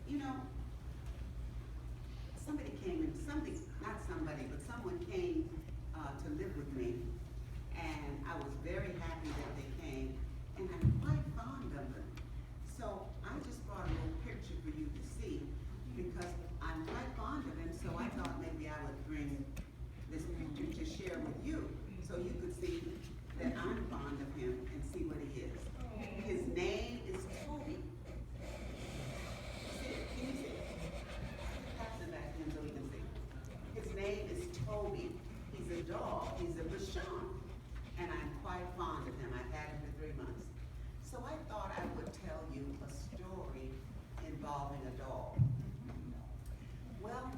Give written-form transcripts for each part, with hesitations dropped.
You know, somebody came and not somebody, but someone came to live with me, and I was very happy that they came, and I'm quite fond of them. So I just brought a little picture for you to see, because I'm quite fond of him, so I thought maybe I would bring this picture to share with you, so you could see that I'm fond of him and see what he is. His name is Toby. See it? Can you see it? Pass it back to him so he can see. His name is Toby. He's a dog. He's a Bichon. And I'm quite fond of him. I've had him for 3 months. So I thought I would tell you a story involving a dog. Well,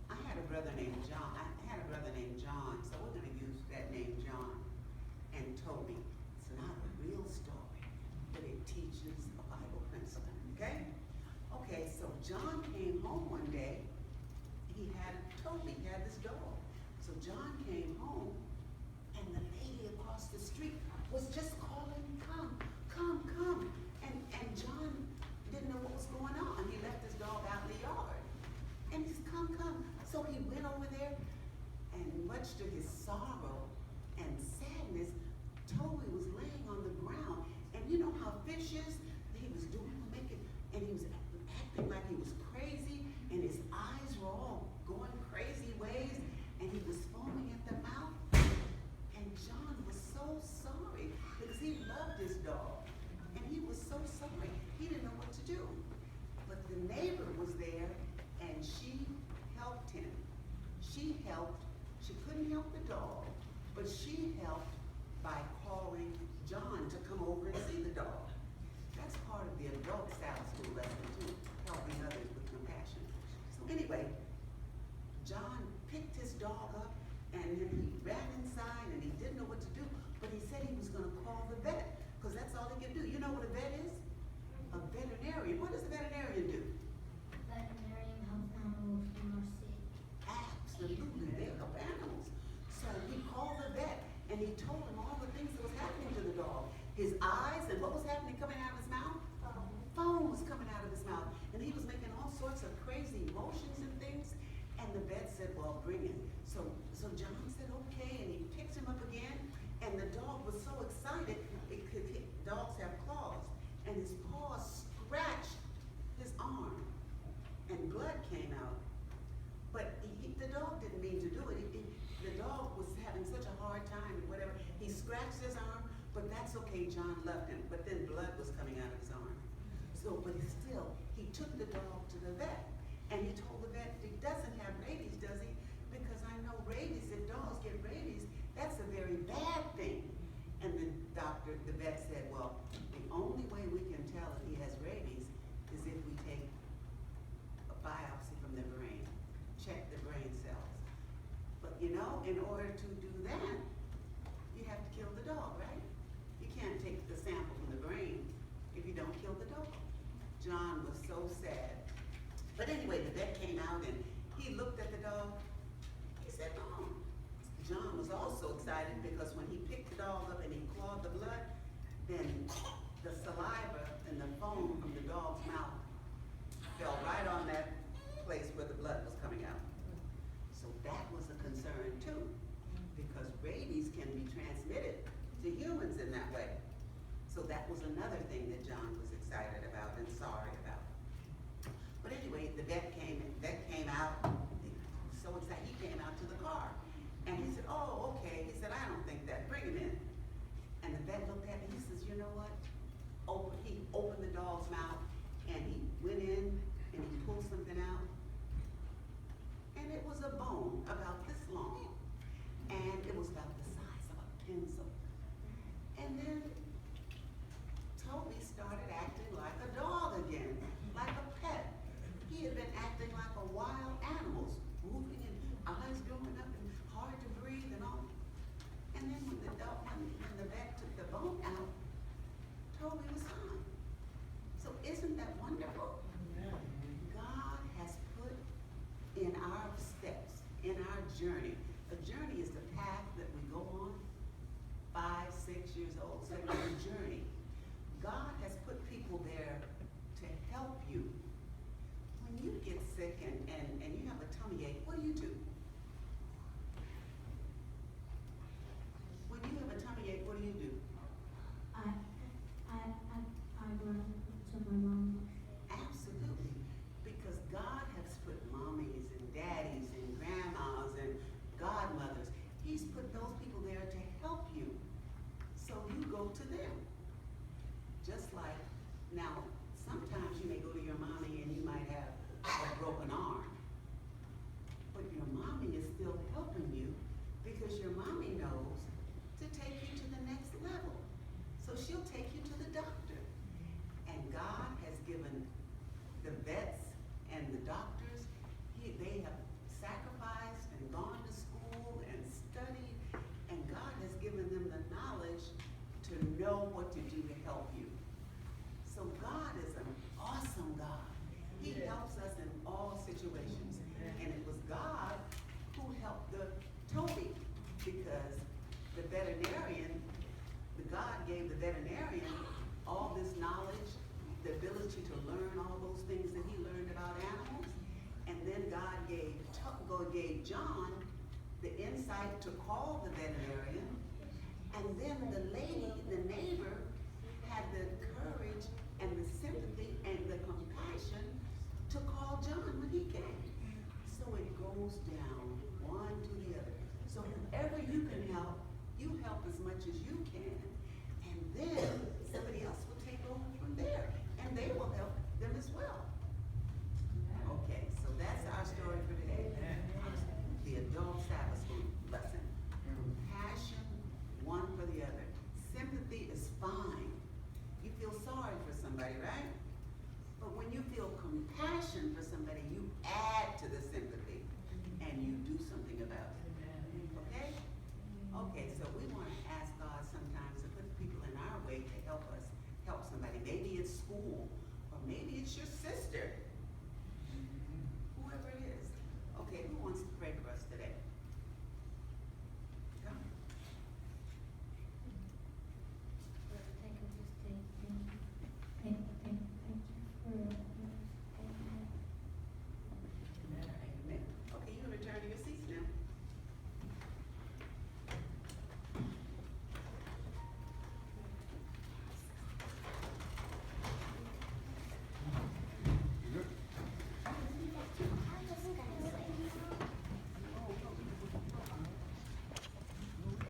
I had a brother named John. So we're going to use that name, John and Toby. It's not a real story, but it teaches a Bible principle, okay? Okay, so John came home one day. He had Toby, he had this dog. So John came home, and the lady across the street was just calling, come, come, come. And John didn't know what was going on. He left his dog out in the yard. And he's come, come. So he went over there, and much to his sorrow and sadness, Toby was laying on the ground. And you know how fish is? He was and he was acting like he was crazy, and his eyes were all going crazy ways, and he was foaming at the mouth. And John was so sorry because he loved his dog, and he was so sorry. He didn't know what to do. But the neighbor was there, and she helped him. She couldn't help the dog, but she helped by calling John to come over and see the dog. That's part of the adult Sabbath school lesson too, helping others with compassion. So anyway, John picked his dog up, and then he ran inside, and he didn't know what to do, but he said he was going to call the vet, because that's all he can do. You know what a vet is? A veterinarian. What does a veterinarian do? Veterinarian helps animals who are sick. Absolutely, they help animals. So he called the vet, and he told him all the things that was happening to the dog. His eyes, and what was happening coming out of his mouth? Foam was coming out of his mouth, and he was making all sorts of crazy motions and things. And the vet said, well, bring him. So John said, okay, and he picked him up again, and the dog was so excited because dogs have claws, and his paws scratched his arm, and blood came out. But the dog didn't mean to do it. The dog was having such a hard time, and whatever. He scratched his arm, but that's okay. John loved him. But then blood was coming out of his arm. So, but he took the dog to the vet, and he told the vet, he doesn't have rabies, does he? Because I know rabies, if dogs get rabies, that's a very bad thing. And the vet said, well, the only way we can tell if he has rabies is if we take a biopsy from the brain, check the brain cells. But you know, in order to do that, you have to kill the dog, right? You can't take the sample from the brain if you don't kill the dog. John was so sad. But anyway, the vet came out and he looked at the dog. He said, no. John was also excited because when he picked the dog up and he clawed the blood, then the saliva and the foam from the dog's mouth fell right on that place where the blood was coming out. So that was a concern too, because rabies can be transmitted to humans in that way. So that was another thing that John was excited about and sorry about. But anyway, the vet came out, so excited, he came out to the car. And he said, oh, okay. He said, I don't think that, bring him in. And the vet looked at me, he says, you know what? He opened the dog's mouth, and he went in, and he pulled something out. And it was a bone about this long. And it was about the size of a pencil. And then Toby started acting like a dog again, like a pet. He had been acting like a wild animal, moving and eyes going up and hard to breathe and all. And then when the vet took the bone out, Toby was fine. So isn't that wonderful? God has put in our steps, in our journey. A journey is the path that we go on, 5, 6 years old, 7 years journey. God has put people there to help you sick and you have a tummy ache, what do you do? When you have a tummy ache, what do you do? I run to my mom. Absolutely, because God has put mommies and daddies and grandmas and godmothers. He's put those people there to help you. So you go to them. Just like, now, sometimes you may go to your mommy and you might have a broken arm. But your mommy is still helping you because your mommy knows to take you to the next level. So she'll take you to the doctor. And God has given the vets and the doctors, they have sacrificed and gone to school and studied, and God has given them the knowledge to know what to do to help you. So God is an awesome God. He helps us in all situations. And it was God who helped Toby, because the veterinarian, God gave the veterinarian all this knowledge, the ability to learn all those things that he learned about animals. And then God gave John the insight to call the veterinarian. And then the lady, the neighbor, had the courage and the sympathy and the compassion to call John when he came. So it goes down one to the other. So whoever you can help, you help as much as you can. And then somebody else will take over from there. And they will help them as well. Okay, so that's our story for today. The adult Sabbath school lesson. Passion, one for the other. Sympathy is fine. You feel sorry for somebody, right? But when you feel compassion for somebody, you add to the sympathy and you do something about it. Okay? Okay, so we want to ask God sometimes to put people in our way to help us.